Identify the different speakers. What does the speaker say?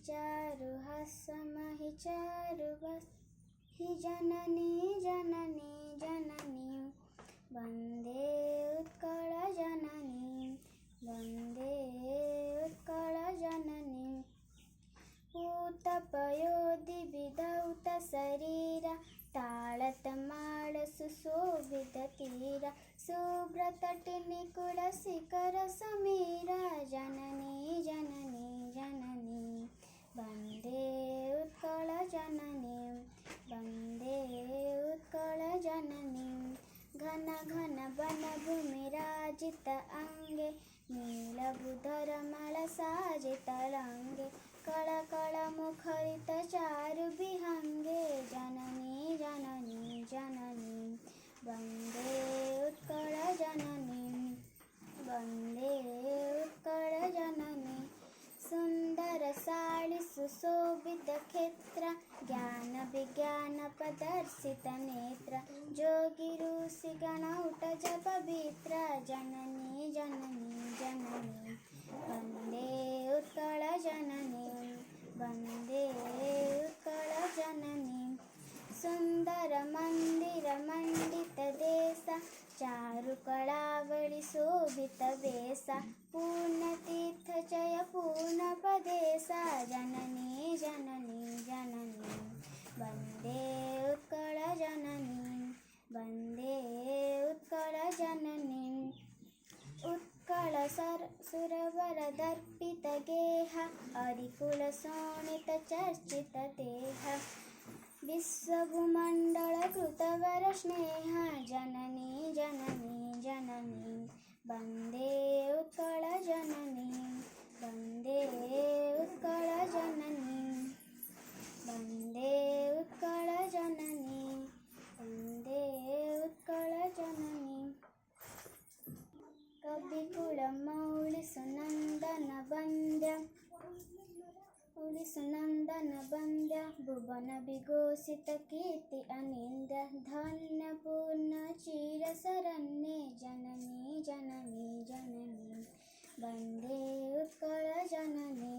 Speaker 1: चारुहासमहि चारुवहि जननी जननी जननी वन्दे उत्कलजननी वन्दे उत्कलजननी पूतपयोधिविधौत शरीरा ताळतमाळ सुशोभिततीरा शुभ्रतटिनिकुलशिखरसमीरा जननी जननी जननी वन्दे उत्कलजननी वन्दे उत्कलजननी घन घन वनभूमिराजित अङ्गे नीलबुधरमलसाजितरङ्गे कळकळमुखरित चारुविहङ्गे जननी जननी जननी वन्दे उत्कलजननी वन्दे उत्कलजननी सुन्दरसाळि सुशोभितक्षेत्र ज्ञानविज्ञानप्रदर्शितनेत्र जोगिऋषिगणौटजपवित्र जननी जननी जननी वन्दे उत्कलजननी वन्दे उत्कलजननी सुन्दरमन्दिरमण्डितदेशा चारुकलावळि शोभितवेशा पूर्णतीर्थजय पूर्णपदेशा जननी जननी जननी वन्दे उत्कलजननी वन्दे उत्कलजननी उत्कलसुरवरदर्पितगेह हरिकुलशोणितचर्चितदेह विश्वभूमण्डलकृतवरस्नेह जननी जननी जननी वन्दे उत्कलजननी वन्दे उत्कलजननी वन्दे उत्कलजननी वन्दे उत्कलजननी कविकुलमौलिसुनन्दनवन्द्य भुवनविघोषितकीर्ति अनिन्द्य धन्यपूर्णचिरशरण्ये जननी जननी जननी वन्दे उत्कलजननी